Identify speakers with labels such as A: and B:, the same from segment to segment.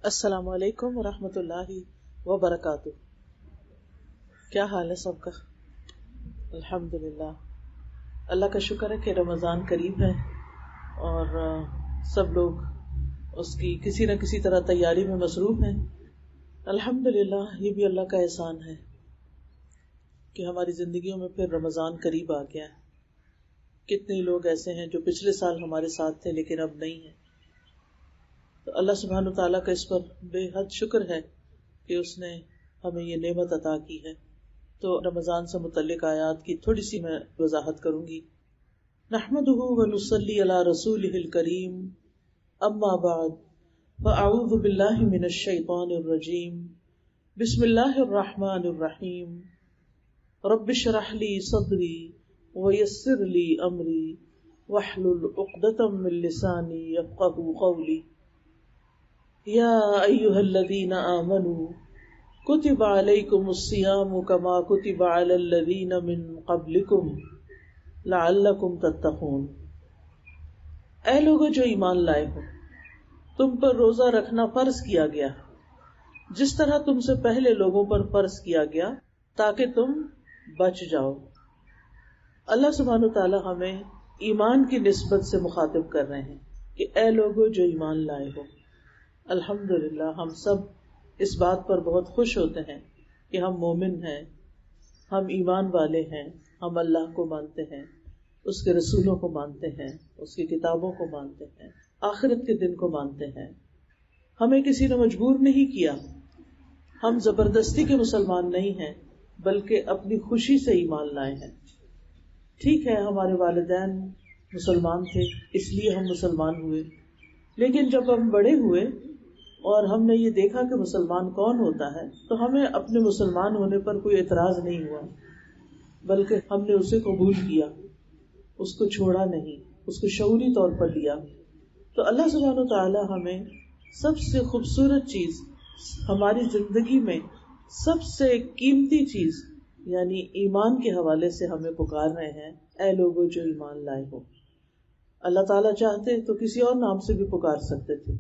A: السلام علیکم ورحمۃ اللہ وبرکاتہ. کیا حال ہے سب کا؟ الحمدللہ. اللہ کا شکر ہے کہ رمضان قریب ہے اور سب لوگ اس کی کسی نہ کسی طرح تیاری میں مصروف ہیں. الحمدللہ. یہ بھی اللہ کا احسان ہے کہ ہماری زندگیوں میں پھر رمضان قریب آ گیا ہے. کتنے لوگ ایسے ہیں جو پچھلے سال ہمارے ساتھ تھے لیکن اب نہیں ہیں. تو اللہ سبحانہ وتعالیٰ کا اس پر بے حد شکر ہے کہ اس نے ہمیں یہ نعمت عطا کی ہے. تو رمضان سے متعلق آیات کی تھوڑی سی میں وضاحت کروں گی. نحمدہ ونصلی علی رسولہ الکریم. اما بعد فاعوذ باللہ من الشیطان الرجیم. بسم اللہ الرحمن الرحیم. رب اشرح لی صدری ویسر لی امری واحلل عقدۃ من لسانی یفقہوا قولی. یا ایھا الذین آمنوا کتب علیکم الصیام کما کتب علی الذین من قبلکم لعلکم تتقون. اے لوگو جو ایمان لائے ہو، تم پر روزہ رکھنا فرض کیا گیا جس طرح تم سے پہلے لوگوں پر فرض کیا گیا تاکہ تم بچ جاؤ. اللہ سبحانہ تعالی ہمیں ایمان کی نسبت سے مخاطب کر رہے ہیں کہ اے لوگو جو ایمان لائے ہو. الحمدللہ ہم سب اس بات پر بہت خوش ہوتے ہیں کہ ہم مومن ہیں، ہم ایمان والے ہیں، ہم اللہ کو مانتے ہیں، اس کے رسولوں کو مانتے ہیں، اس کی کتابوں کو مانتے ہیں، آخرت کے دن کو مانتے ہیں. ہمیں کسی نے مجبور نہیں کیا، ہم زبردستی کے مسلمان نہیں ہیں بلکہ اپنی خوشی سے ایمان لائے ہیں. ٹھیک ہے ہمارے والدین مسلمان تھے اس لیے ہم مسلمان ہوئے، لیکن جب ہم بڑے ہوئے اور ہم نے یہ دیکھا کہ مسلمان کون ہوتا ہے تو ہمیں اپنے مسلمان ہونے پر کوئی اعتراض نہیں ہوا، بلکہ ہم نے اسے قبول کیا، اس کو چھوڑا نہیں، اس کو شعوری طور پر لیا. تو اللہ سبحانہ وتعالی ہمیں سب سے خوبصورت چیز، ہماری زندگی میں سب سے قیمتی چیز یعنی ایمان کے حوالے سے ہمیں پکار رہے ہیں. اے لوگو جو ایمان لائے ہو. اللہ تعالیٰ چاہتے تو کسی اور نام سے بھی پکار سکتے تھے،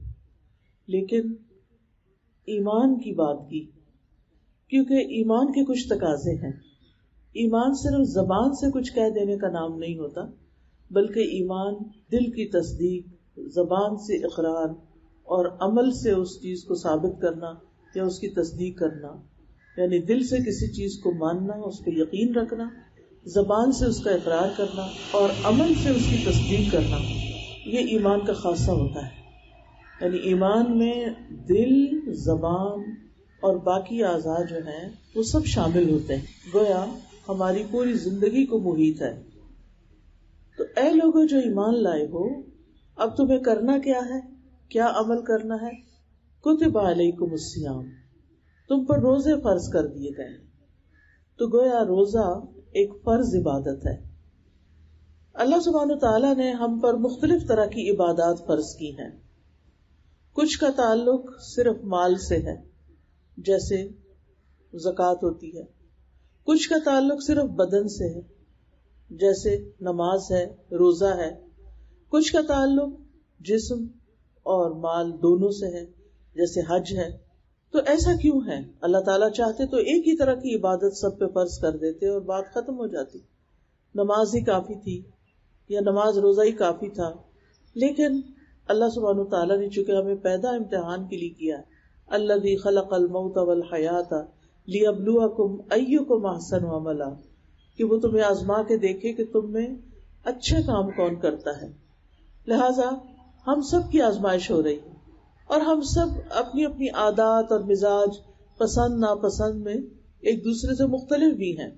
A: لیکن ایمان کی بات کی کیونکہ ایمان کے کچھ تقاضے ہیں. ایمان صرف زبان سے کچھ کہہ دینے کا نام نہیں ہوتا، بلکہ ایمان دل کی تصدیق، زبان سے اقرار اور عمل سے اس چیز کو ثابت کرنا یا اس کی تصدیق کرنا. یعنی دل سے کسی چیز کو ماننا، اس پہ یقین رکھنا، زبان سے اس کا اقرار کرنا اور عمل سے اس کی تصدیق کرنا، یہ ایمان کا خاصہ ہوتا ہے. یعنی ایمان میں دل، زبان اور باقی اعضاء جو ہیں وہ سب شامل ہوتے ہیں، گویا ہماری پوری زندگی کو محیط ہے. تو اے لوگو جو ایمان لائے ہو، اب تمہیں کرنا کیا ہے، کیا عمل کرنا ہے؟ کتب علیکم الصیام، تم پر روزے فرض کر دیے گئے. تو گویا روزہ ایک فرض عبادت ہے. اللہ سبحانہ تعالیٰ نے ہم پر مختلف طرح کی عبادات فرض کی ہیں. کچھ کا تعلق صرف مال سے ہے جیسے زکوٰۃ ہوتی ہے، کچھ کا تعلق صرف بدن سے ہے جیسے نماز ہے، روزہ ہے، کچھ کا تعلق جسم اور مال دونوں سے ہے جیسے حج ہے. تو ایسا کیوں ہے؟ اللہ تعالیٰ چاہتے تو ایک ہی طرح کی عبادت سب پہ فرض کر دیتے اور بات ختم ہو جاتی، نماز ہی کافی تھی یا نماز روزہ ہی کافی تھا. لیکن اللہ سبحانہ تعالیٰ نے چونکہ ہمیں پیدا امتحان کے لیے کیا، الذی خلق الموت والحیات لیبلوکم ایکم احسن عملا، کہ وہ تمہیں آزما کے دیکھے کہ تم میں اچھے کام کون کرتا ہے. لہذا ہم سب کی آزمائش ہو رہی ہے اور ہم سب اپنی اپنی عادات اور مزاج، پسند ناپسند میں ایک دوسرے سے مختلف بھی ہیں.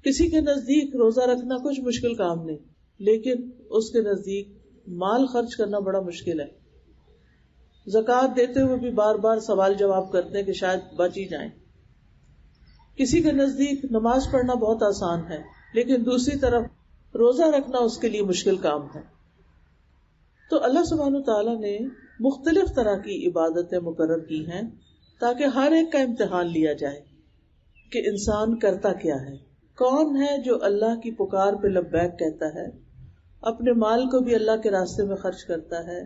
A: کسی کے نزدیک روزہ رکھنا کچھ مشکل کام نہیں، لیکن اس کے نزدیک مال خرچ کرنا بڑا مشکل ہے. زکوٰۃ دیتے ہوئے بھی بار بار سوال جواب کرتے ہیں کہ شاید بچ ہی جائیں. کسی کے نزدیک نماز پڑھنا بہت آسان ہے، لیکن دوسری طرف روزہ رکھنا اس کے لیے مشکل کام ہے. تو اللہ سبحانہ تعالیٰ نے مختلف طرح کی عبادتیں مقرر کی ہیں تاکہ ہر ایک کا امتحان لیا جائے کہ انسان کرتا کیا ہے. کون ہے جو اللہ کی پکار پہ لبیک کہتا ہے، اپنے مال کو بھی اللہ کے راستے میں خرچ کرتا ہے،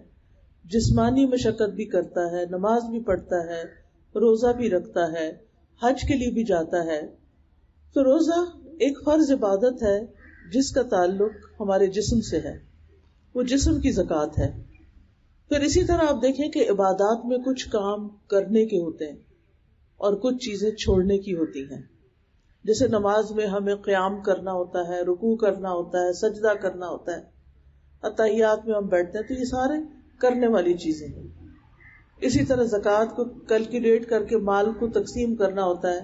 A: جسمانی مشقت بھی کرتا ہے، نماز بھی پڑھتا ہے، روزہ بھی رکھتا ہے، حج کے لیے بھی جاتا ہے، تو روزہ ایک فرض عبادت ہے جس کا تعلق ہمارے جسم سے ہے، وہ جسم کی زکوٰۃ ہے۔ پھر اسی طرح آپ دیکھیں کہ عبادات میں کچھ کام کرنے کے ہوتے ہیں اور کچھ چیزیں چھوڑنے کی ہوتی ہیں. جیسے نماز میں ہمیں قیام کرنا ہوتا ہے، رکوع کرنا ہوتا ہے، سجدہ کرنا ہوتا ہے، اتحیات میں ہم بیٹھتے ہیں، تو یہ سارے کرنے والی چیزیں ہیں. اسی طرح زکوٰۃ کو کیلکولیٹ کر کے مال کو تقسیم کرنا ہوتا ہے.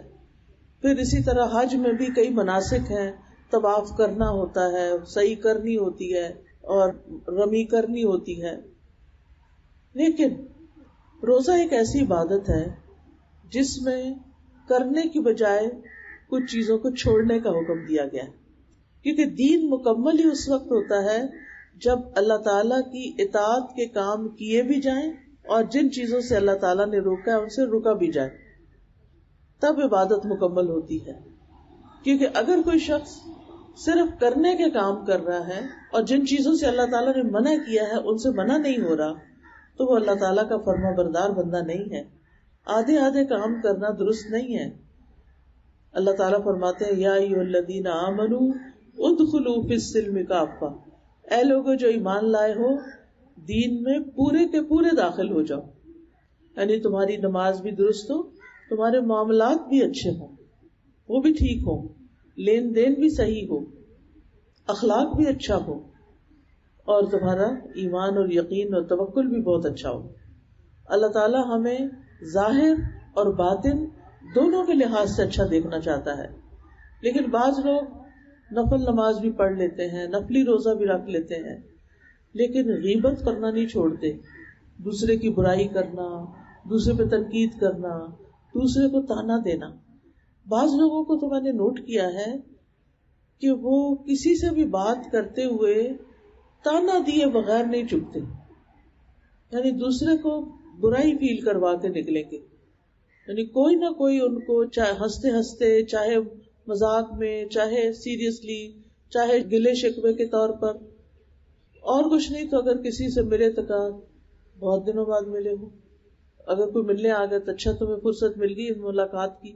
A: پھر اسی طرح حج میں بھی کئی مناسک ہیں، طواف کرنا ہوتا ہے، سعی کرنی ہوتی ہے اور رمی کرنی ہوتی ہے. لیکن روزہ ایک ایسی عبادت ہے جس میں کرنے کی بجائے کچھ چیزوں کو چھوڑنے کا حکم دیا گیا ہے، کیونکہ دین مکمل ہی اس وقت ہوتا ہے جب اللہ تعالیٰ کی اطاعت کے کام کیے بھی جائیں اور جن چیزوں سے اللہ تعالیٰ نے روکا ہے ان سے رکا بھی جائے، تب عبادت مکمل ہوتی ہے. کیونکہ اگر کوئی شخص صرف کرنے کے کام کر رہا ہے اور جن چیزوں سے اللہ تعالیٰ نے منع کیا ہے ان سے منع نہیں ہو رہا، تو وہ اللہ تعالیٰ کا فرما بردار بندہ نہیں ہے. آدھے آدھے کام کرنا درست نہیں ہے. اللہ تعالیٰ فرماتے ہیں یا ایھا الذین آمنوا ادخلوا فی السلم کافہ، اے لوگو جو ایمان لائے ہو دین میں پورے کے پورے داخل ہو جاؤ. یعنی تمہاری نماز بھی درست ہو، تمہارے معاملات بھی اچھے ہوں، وہ بھی ٹھیک ہو، لین دین بھی صحیح ہو، اخلاق بھی اچھا ہو، اور تمہارا ایمان اور یقین اور توکل بھی بہت اچھا ہو. اللہ تعالیٰ ہمیں ظاہر اور باطن دونوں کے لحاظ سے اچھا دیکھنا چاہتا ہے. لیکن بعض لوگ نفل نماز بھی پڑھ لیتے ہیں، نفلی روزہ بھی رکھ لیتے ہیں، لیکن غیبت کرنا نہیں چھوڑتے. دوسرے کی برائی کرنا، دوسرے پہ تنقید کرنا، دوسرے کو تانا دینا. بعض لوگوں کو تو میں نے نوٹ کیا ہے کہ وہ کسی سے بھی بات کرتے ہوئے تانا دیے بغیر نہیں چپتے، یعنی دوسرے کو برائی فیل کروا کے نکلیں گے. یعنی کوئی نہ کوئی ان کو چاہے ہنستے ہنستے، چاہے مذاق میں، چاہے سیریسلی، چاہے گلے شکوے کے طور پر، اور کچھ نہیں تو اگر کسی سے ملے تو کہا بہت دنوں بعد ملے ہو. اگر کوئی ملنے آ گئے تو اچھا تمہیں فرصت مل گئی ملاقات کی،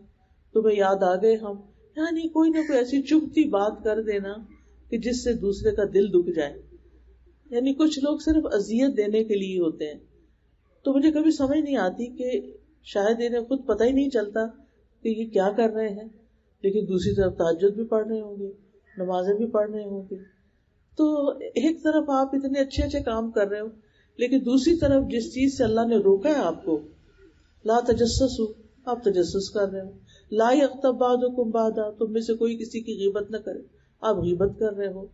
A: تمہیں یاد آ گئے ہم. یعنی کوئی نہ کوئی ایسی چبھتی بات کر دینا کہ جس سے دوسرے کا دل دکھ جائے. یعنی کچھ لوگ صرف اذیت دینے کے لیے ہوتے ہیں. تو مجھے کبھی سمجھ نہیں آتی کہ شاید انہیں خود پتہ ہی نہیں چلتا کہ یہ کیا کر رہے ہیں، لیکن دوسری طرف تہجد بھی پڑھ رہے ہوں گے، نمازیں بھی پڑھ رہے ہوں گے. تو ایک طرف آپ اتنے اچھے اچھے کام کر رہے ہو، لیکن دوسری طرف جس چیز سے اللہ نے روکا ہے آپ کو، لا تجسسوا، آپ تجسس کر رہے ہو. لا یغتب بعضکم بعضا، تم میں سے کوئی کسی کی غیبت نہ کرے، آپ غیبت کر رہے ہو.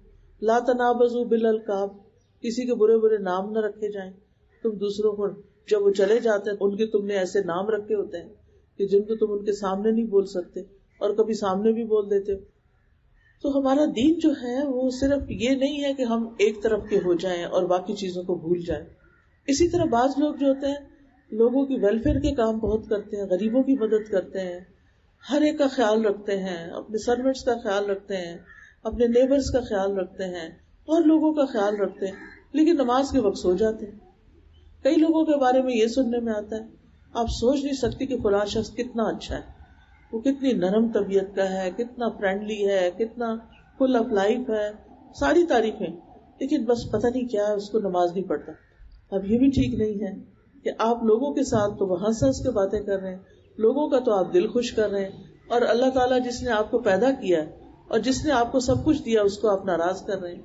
A: لا تنابزوا بالالقاب، کسی کے برے برے نام نہ رکھے جائیں. تم دوسروں کو جب وہ چلے جاتے ہیں ان کے تم نے ایسے نام رکھے ہوتے ہیں کہ جن کو تم ان کے سامنے نہیں بول سکتے اور کبھی سامنے بھی بول دیتے ہو. تو ہمارا دین جو ہے وہ صرف یہ نہیں ہے کہ ہم ایک طرف کے ہو جائیں اور باقی چیزوں کو بھول جائیں. اسی طرح بعض لوگ جو ہوتے ہیں لوگوں کی ویلفیئر کے کام بہت کرتے ہیں، غریبوں کی مدد کرتے ہیں، ہر ایک کا خیال رکھتے ہیں، اپنے سروینٹس کا خیال رکھتے ہیں، اپنے نیبرز کا خیال رکھتے ہیں اور لوگوں کا خیال رکھتے ہیں، لیکن نماز کے وقت سو جاتے ہیں. کئی لوگوں کے بارے میں یہ سننے میں آتا ہے آپ سوچ نہیں سکتے کہ فلاں شخص کتنا اچھا ہے، وہ کتنی نرم طبیعت کا ہے، کتنا فرینڈلی ہے، کتنا فل آف لائف ہے، ساری تعریفیں، لیکن بس پتہ نہیں کیا ہے اس کو نماز نہیں پڑھتا. اب یہ بھی ٹھیک نہیں ہے کہ آپ لوگوں کے ساتھ تو وہ ہنس ہنس کے باتیں کر رہے ہیں، لوگوں کا تو آپ دل خوش کر رہے ہیں، اور اللہ تعالیٰ جس نے آپ کو پیدا کیا اور جس نے آپ کو سب کچھ دیا اس کو آپ ناراض کر رہے ہیں.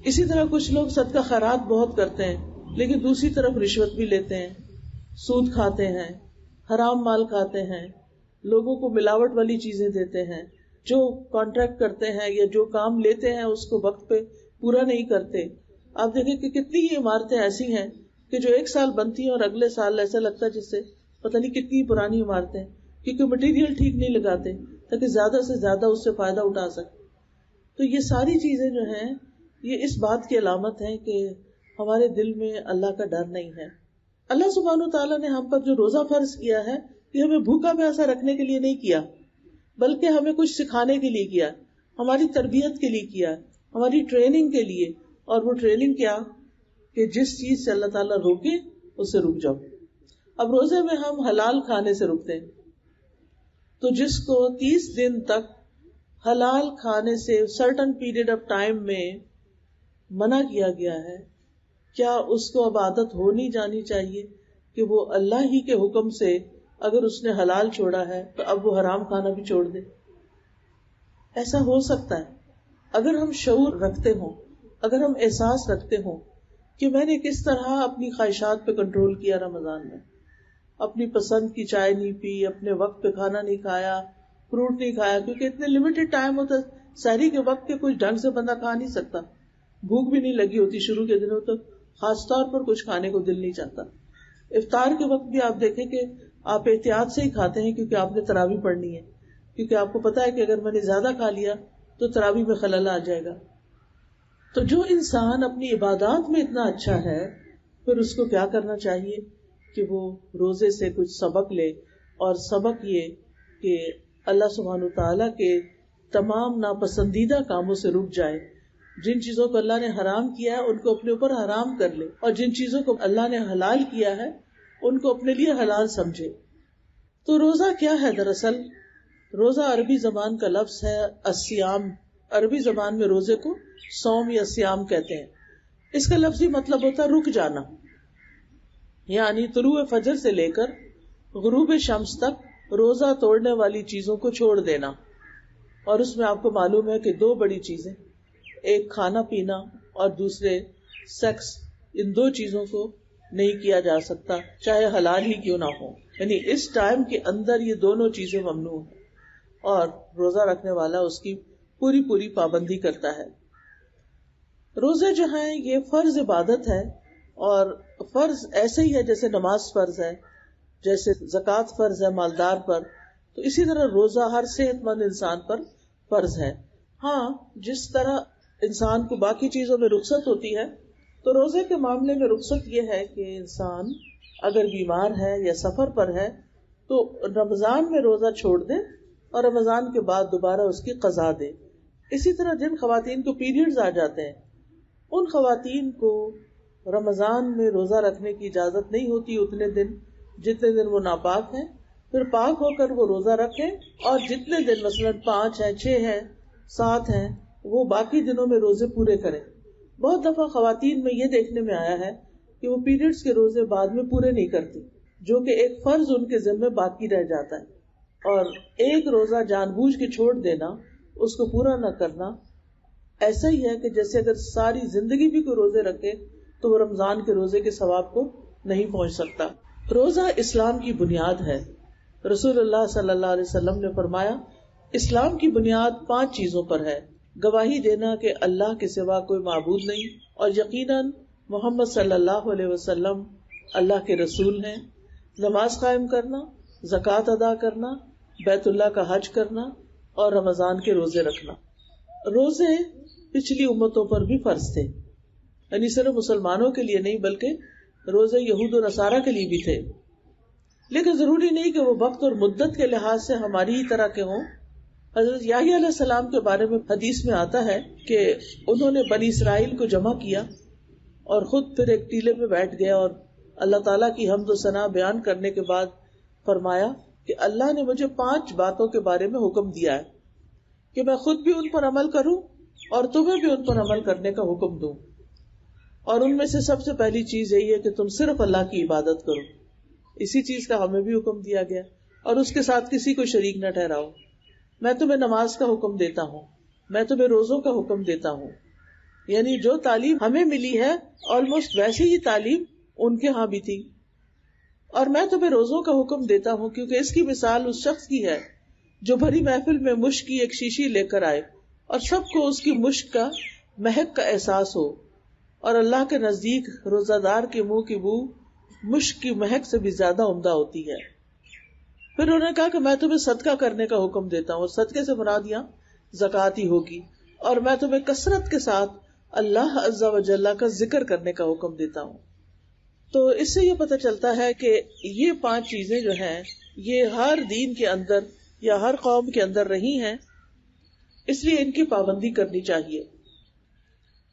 A: اسی طرح کچھ لوگ صدقہ خیرات بہت کرتے ہیں لیکن دوسری طرف رشوت بھی لیتے ہیں، سود کھاتے ہیں، حرام مال کھاتے ہیں، لوگوں کو ملاوٹ والی چیزیں دیتے ہیں، جو کانٹریکٹ کرتے ہیں یا جو کام لیتے ہیں اس کو وقت پہ پورا نہیں کرتے. آپ دیکھیں کہ کتنی ہی عمارتیں ایسی ہیں کہ جو ایک سال بنتی ہیں اور اگلے سال ایسا لگتا ہے جس سے پتہ نہیں کتنی پرانی عمارتیں، کیونکہ مٹیریل ٹھیک نہیں لگاتے تاکہ زیادہ سے زیادہ اس سے فائدہ اٹھا سکے. تو یہ ساری چیزیں جو ہیں یہ اس بات کی علامت ہے کہ ہمارے دل میں اللہ کا ڈر نہیں ہے. اللہ سبحانہ تعالیٰ نے ہم پر جو روزہ فرض کیا ہے یہ ہمیں بھوکا پیاسا رکھنے کے لیے نہیں کیا، بلکہ ہمیں کچھ سکھانے کے لیے کیا، ہماری تربیت کے لیے کیا، ہماری ٹریننگ کے لیے. اور وہ ٹریننگ کیا کہ جس چیز سے اللہ تعالیٰ روکے اس سے رک جاؤ. اب روزے میں ہم حلال کھانے سے رکتے ہیں، تو جس کو 30 دن تک حلال کھانے سے سرٹن پیریڈ آف ٹائم میں منع کیا گیا ہے، کیا اس کو اب عادت ہونی جانی چاہیے کہ وہ اللہ ہی کے حکم سے اگر اس نے حلال چھوڑا ہے تو اب وہ حرام کھانا بھی چھوڑ دے؟ ایسا ہو سکتا ہے اگر ہم شعور رکھتے ہوں، اگر ہم احساس رکھتے ہوں کہ میں نے کس طرح اپنی خواہشات پہ کنٹرول کیا رمضان میں، اپنی پسند کی چائے نہیں پی، اپنے وقت پہ کھانا نہیں کھایا، فروٹ نہیں کھایا، کیونکہ اتنے لمیٹڈ ٹائم ہوتا ہے سحری کے وقت کے کچھ ڈھنگ سے بندہ کھا نہیں سکتا، بھوک بھی نہیں لگی ہوتی شروع کے دنوں تو خاص طور پر کچھ کھانے کو دل نہیں چاہتا. افطار کے وقت بھی آپ دیکھیں کہ آپ احتیاط سے ہی کھاتے ہیں کیونکہ آپ نے تراویح پڑھنی ہے، کیونکہ آپ کو پتا ہے کہ اگر میں نے زیادہ کھا لیا تو تراویح میں خلل آ جائے گا. تو جو انسان اپنی عبادات میں اتنا اچھا ہے پھر اس کو کیا کرنا چاہیے کہ وہ روزے سے کچھ سبق لے، اور سبق یہ کہ اللہ سبحانہ تعالیٰ کے تمام ناپسندیدہ کاموں سے رک جائے. جن چیزوں کو اللہ نے حرام کیا ہے ان کو اپنے اوپر حرام کر لے، اور جن چیزوں کو اللہ نے حلال کیا ہے ان کو اپنے لیے حلال سمجھے. تو روزہ کیا ہے؟ دراصل روزہ عربی زبان کا لفظ ہے الصیام. عربی زبان میں روزے کو صوم یا صیام کہتے ہیں. اس کا لفظی مطلب ہوتا ہے رک جانا، یعنی طلوع فجر سے لے کر غروب شمس تک روزہ توڑنے والی چیزوں کو چھوڑ دینا. اور اس میں آپ کو معلوم ہے کہ دو بڑی چیزیں، ایک کھانا پینا اور دوسرے سیکس، ان دو چیزوں کو نہیں کیا جا سکتا چاہے حلال ہی کیوں نہ ہو. یعنی اس ٹائم کے اندر یہ دونوں چیزیں ممنوع ہیں، اور روزہ رکھنے والا اس کی پوری پوری پابندی کرتا ہے. روزے جو ہیں یہ فرض عبادت ہے، اور فرض ایسے ہی ہے جیسے نماز فرض ہے، جیسے زکوٰۃ فرض ہے مالدار پر، تو اسی طرح روزہ ہر صحت مند انسان پر فرض ہے. ہاں، جس طرح انسان کو باقی چیزوں میں رخصت ہوتی ہے تو روزے کے معاملے میں رخصت یہ ہے کہ انسان اگر بیمار ہے یا سفر پر ہے تو رمضان میں روزہ چھوڑ دے اور رمضان کے بعد دوبارہ اس کی قضا دے. اسی طرح جن خواتین کو پیریڈز آ جاتے ہیں ان خواتین کو رمضان میں روزہ رکھنے کی اجازت نہیں ہوتی اتنے دن جتنے دن وہ ناپاک ہیں. پھر پاک ہو کر وہ روزہ رکھیں، اور جتنے دن مثلاً 5 ہیں، 6 ہیں، 7 ہیں، وہ باقی دنوں میں روزے پورے کریں. بہت دفعہ خواتین میں یہ دیکھنے میں آیا ہے کہ وہ پیریڈز کے روزے بعد میں پورے نہیں کرتی، جو کہ ایک فرض ان کے ذمہ باقی رہ جاتا ہے. اور ایک روزہ جان بوجھ کے چھوڑ دینا، اس کو پورا نہ کرنا، ایسا ہی ہے کہ جیسے اگر ساری زندگی بھی کوئی روزے رکھے تو وہ رمضان کے روزے کے ثواب کو نہیں پہنچ سکتا. روزہ اسلام کی بنیاد ہے. رسول اللہ صلی اللہ علیہ وسلم نے فرمایا اسلام کی بنیاد 5 چیزوں پر ہے: گواہی دینا کہ اللہ کے سوا کوئی معبود نہیں اور یقیناً محمد صلی اللہ علیہ وسلم اللہ کے رسول ہیں، نماز قائم کرنا، زکوٰۃ ادا کرنا، بیت اللہ کا حج کرنا، اور رمضان کے روزے رکھنا. روزے پچھلی امتوں پر بھی فرض تھے، یعنی صرف مسلمانوں کے لیے نہیں بلکہ روزے یہود و نصارہ کے لیے بھی تھے. لیکن ضروری نہیں کہ وہ وقت اور مدت کے لحاظ سے ہماری ہی طرح کے ہوں. حضرت یحییٰ علیہ السلام کے بارے میں حدیث میں آتا ہے کہ انہوں نے بنی اسرائیل کو جمع کیا اور خود پھر ایک ٹیلے میں بیٹھ گئے، اور اللہ تعالیٰ کی حمد و ثنا بیان کرنے کے بعد فرمایا کہ اللہ نے مجھے 5 باتوں کے بارے میں حکم دیا ہے کہ میں خود بھی ان پر عمل کروں اور تمہیں بھی ان پر عمل کرنے کا حکم دوں. اور ان میں سے سب سے پہلی چیز یہی ہے کہ تم صرف اللہ کی عبادت کرو. اسی چیز کا ہمیں بھی حکم دیا گیا، اور اس کے ساتھ کسی کو شریک نہ ٹھہراؤ. میں تمہیں نماز کا حکم دیتا ہوں، میں تمہیں روزوں کا حکم دیتا ہوں. یعنی جو تعلیم ہمیں ملی ہے آلموسٹ ویسی ہی تعلیم ان کے ہاں بھی تھی. اور میں تمہیں روزوں کا حکم دیتا ہوں کیونکہ اس کی مثال اس شخص کی ہے جو بھری محفل میں مشک کی ایک شیشی لے کر آئے اور سب کو اس کی مشک کا مہک کا احساس ہو، اور اللہ کے نزدیک روزہ دار کے منہ کی بو مشک کی مہک سے بھی زیادہ عمدہ ہوتی ہے. پھر انہوں نے کہا کہ میں تمہیں صدقہ کرنے کا حکم دیتا ہوں، اور صدقے سے مراد یہاں زکوٰۃ ہی ہوگی. اور میں تمہیں کثرت کے ساتھ اللہ عز و جل کا ذکر کرنے کا حکم دیتا ہوں. تو اس سے یہ پتہ چلتا ہے کہ یہ 5 چیزیں جو ہیں یہ ہر دین کے اندر یا ہر قوم کے اندر رہی ہیں، اس لیے ان کی پابندی کرنی چاہیے.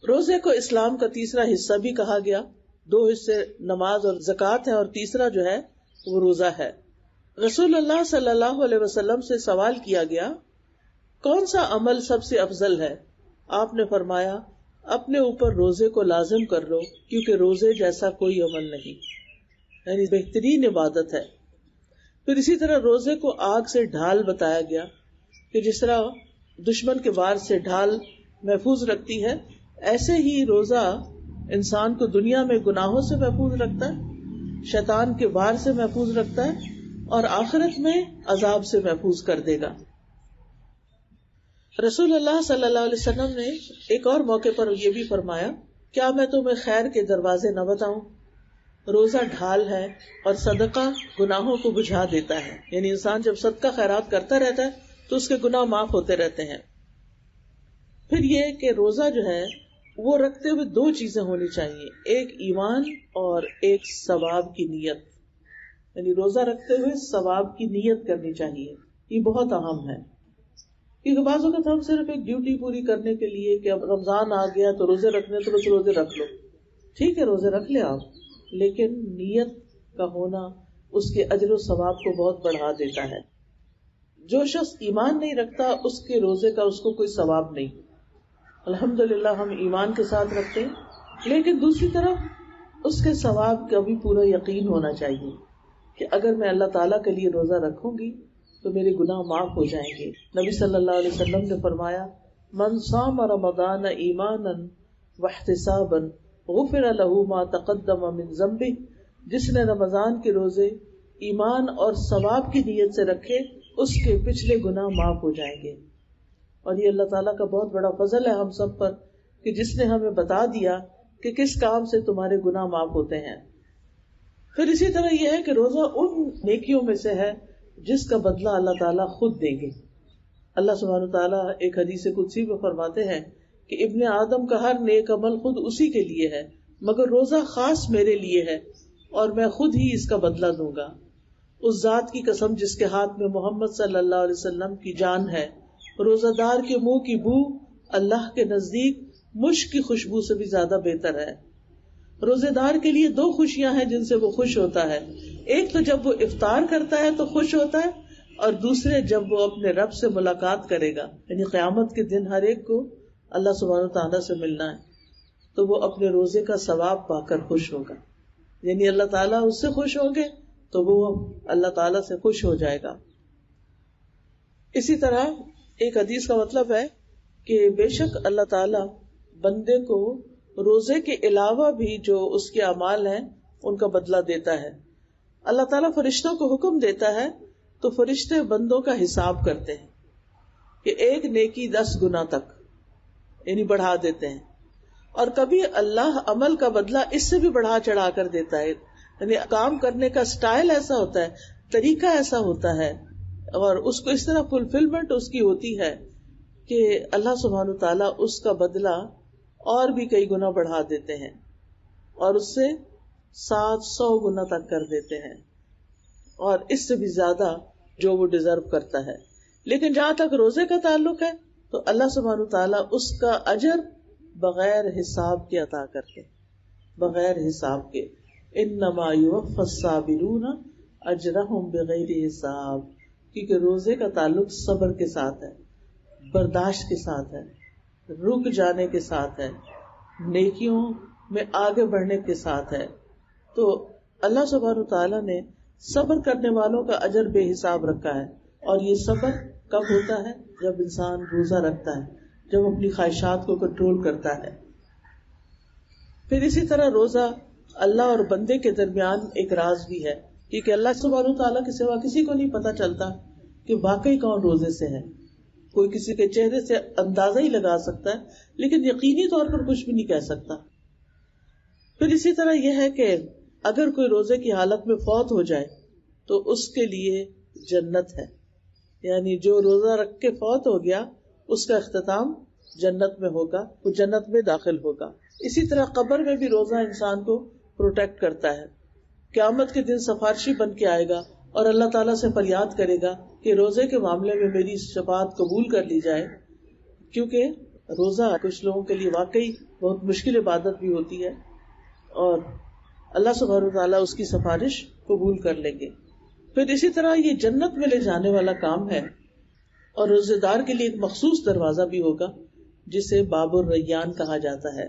A: روزے کو اسلام کا تیسرا حصہ بھی کہا گیا، 2 حصے نماز اور زکوٰۃ ہے، اور تیسرا جو ہے وہ روزہ ہے۔ رسول اللہ صلی اللہ علیہ وسلم سے سوال کیا گیا کون سا عمل سب سے افضل ہے؟ آپ نے فرمایا اپنے اوپر روزے کو لازم کر لو، کیونکہ روزے جیسا کوئی عمل نہیں، یعنی بہترین عبادت ہے۔ پھر اسی طرح روزے کو آگ سے ڈھال بتایا گیا کہ جس طرح دشمن کے وار سے ڈھال محفوظ رکھتی ہے، ایسے ہی روزہ انسان کو دنیا میں گناہوں سے محفوظ رکھتا ہے، شیطان کے وار سے محفوظ رکھتا ہے، اور آخرت میں عذاب سے محفوظ کر دے گا۔ رسول اللہ صلی اللہ علیہ وسلم نے ایک اور موقع پر یہ بھی فرمایا کیا میں تمہیں خیر کے دروازے نہ بتاؤں؟ روزہ ڈھال ہے اور صدقہ گناہوں کو بجھا دیتا ہے، یعنی انسان جب صدقہ خیرات کرتا رہتا ہے تو اس کے گناہ معاف ہوتے رہتے ہیں۔ پھر یہ کہ روزہ جو ہے وہ رکھتے ہوئے 2 چیزیں ہونی چاہیے، ایک ایمان اور ایک ثواب کی نیت، یعنی روزہ رکھتے ہوئے ثواب کی نیت کرنی چاہیے، یہ بہت اہم ہے۔ کیونکہ بعض اوقات ہم صرف ایک ڈیوٹی پوری کرنے کے لیے کہ اب رمضان آ گیا تو روزے رکھنے تو روزے رکھ لو، ٹھیک ہے روزے رکھ لیں آپ، لیکن نیت کا ہونا اس کے اجر و ثواب کو بہت بڑھا دیتا ہے۔ جو شخص ایمان نہیں رکھتا اس کے روزے کا اس کو کوئی ثواب نہیں۔ الحمدللہ ہم ایمان کے ساتھ رکھتے ہیں، لیکن دوسری طرف اس کے ثواب کا بھی پورا یقین ہونا چاہیے کہ اگر میں اللہ تعالیٰ کے لیے روزہ رکھوں گی تو میرے گناہ معاف ہو جائیں گے۔ نبی صلی اللہ علیہ وسلم نے فرمایا من صام رمضان ایمانا واحتسابا غفر له ما تقدم من ذنبه، جس نے رمضان کے روزے ایمان اور ثواب کی نیت سے رکھے اس کے پچھلے گناہ معاف ہو جائیں گے۔ اور یہ اللہ تعالیٰ کا بہت بڑا فضل ہے ہم سب پر کہ جس نے ہمیں بتا دیا کہ کس کام سے تمہارے گناہ معاف ہوتے ہیں۔ پھر اسی طرح یہ ہے کہ روزہ ان نیکیوں میں سے ہے جس کا بدلہ اللہ تعالیٰ خود دیں گے۔ اللہ سبحانہ وتعالیٰ ایک حدیث قدسی میں فرماتے ہیں کہ ابن آدم کا ہر نیک عمل خود اسی کے لیے ہے، مگر روزہ خاص میرے لیے ہے اور میں خود ہی اس کا بدلہ دوں گا۔ اس ذات کی قسم جس کے ہاتھ میں محمد صلی اللہ علیہ وسلم کی جان ہے، روزہ دار کے منہ کی بو اللہ کے نزدیک مشک کی خوشبو سے بھی زیادہ بہتر ہے۔ روزے دار کے لیے 2 خوشیاں ہیں جن سے وہ خوش ہوتا ہے، ایک تو جب وہ افطار کرتا ہے تو خوش ہوتا ہے، اور دوسرے جب وہ اپنے رب سے ملاقات کرے گا، یعنی قیامت کے دن ہر ایک کو اللہ سبحانہ تعالیٰ سے ملنا ہے تو وہ اپنے روزے کا ثواب پا کر خوش ہوگا، یعنی اللہ تعالیٰ اس سے خوش ہوں گے تو وہ اللہ تعالیٰ سے خوش ہو جائے گا۔ اسی طرح ایک حدیث کا مطلب ہے کہ بے شک اللہ تعالیٰ بندے کو روزے کے علاوہ بھی جو اس کے اعمال ہیں ان کا بدلہ دیتا ہے۔ اللہ تعالیٰ فرشتوں کو حکم دیتا ہے تو فرشتے بندوں کا حساب کرتے ہیں کہ ایک نیکی 10 گنا تک، یعنی بڑھا دیتے ہیں، اور کبھی اللہ عمل کا بدلہ اس سے بھی بڑھا چڑھا کر دیتا ہے، یعنی کام کرنے کا سٹائل ایسا ہوتا ہے، طریقہ ایسا ہوتا ہے، اور اس کو اس طرح فلفلمنٹ اس کی ہوتی ہے کہ اللہ سبحانہ تعالیٰ اس کا بدلہ اور بھی کئی گنا بڑھا دیتے ہیں اور اس سے 700 گنا تک کر دیتے ہیں، اور اس سے بھی زیادہ جو وہ ڈیزرو کرتا ہے۔ لیکن جہاں تک روزے کا تعلق ہے تو اللہ سبحانہ تعالیٰ اس کا اجر بغیر حساب کے عطا کرتے، بغیر حساب کے۔ انما یوفی الصابرون اجرہم بغیر حساب، کیونکہ روزے کا تعلق صبر کے ساتھ ہے، برداشت کے ساتھ ہے، رک جانے کے ساتھ ہے، نیکیوں میں آگے بڑھنے کے ساتھ ہے۔ تو اللہ سبحانہ تعالیٰ نے صبر کرنے والوں کا اجر بے حساب رکھا ہے، اور یہ صبر کب ہوتا ہے؟ جب انسان روزہ رکھتا ہے، جب اپنی خواہشات کو کنٹرول کرتا ہے۔ پھر اسی طرح روزہ اللہ اور بندے کے درمیان ایک راز بھی ہے، کیونکہ اللہ سبحانہ تعالیٰ کے سوا کسی کو نہیں پتا چلتا کہ واقعی کون روزے سے ہے۔ کوئی کسی کے چہرے سے اندازہ ہی لگا سکتا ہے لیکن یقینی طور پر کچھ بھی نہیں کہہ سکتا۔ پھر اسی طرح یہ ہے کہ اگر کوئی روزے کی حالت میں فوت ہو جائے تو اس کے لیے جنت ہے، یعنی جو روزہ رکھ کے فوت ہو گیا اس کا اختتام جنت میں ہوگا، وہ جنت میں داخل ہوگا۔ اسی طرح قبر میں بھی روزہ انسان کو پروٹیکٹ کرتا ہے۔ قیامت کے دن سفارشی بن کے آئے گا اور اللہ تعالیٰ سے فریاد کرے گا کہ روزے کے معاملے میں میری شفاعت قبول کر لی جائے، کیونکہ روزہ کچھ لوگوں کے لیے واقعی بہت مشکل عبادت بھی ہوتی ہے، اور اللہ سبحانہ وتعالیٰ اس کی سفارش قبول کر لیں گے. پھر اسی طرح یہ جنت میں لے جانے والا کام ہے، اور روزے دار کے لیے ایک مخصوص دروازہ بھی ہوگا جسے باب الریان کہا جاتا ہے.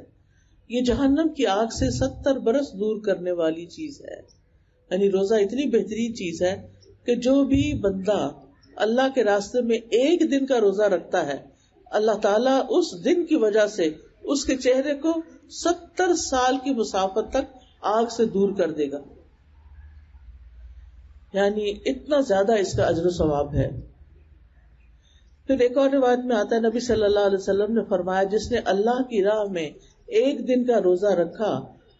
A: یہ جہنم کی آگ سے 70 برس دور کرنے والی چیز ہے. یعنی روزہ اتنی بہترین چیز ہے کہ جو بھی بندہ اللہ کے راستے میں ایک دن کا روزہ رکھتا ہے، اللہ تعالیٰ اس دن کی وجہ سے اس کے چہرے کو 70 سال کی مسافت تک آگ سے دور کر دے گا. یعنی اتنا زیادہ اس کا اجر و ثواب ہے. پھر ایک اور روایت میں آتا ہے نبی صلی اللہ علیہ وسلم نے فرمایا جس نے اللہ کی راہ میں ایک دن کا روزہ رکھا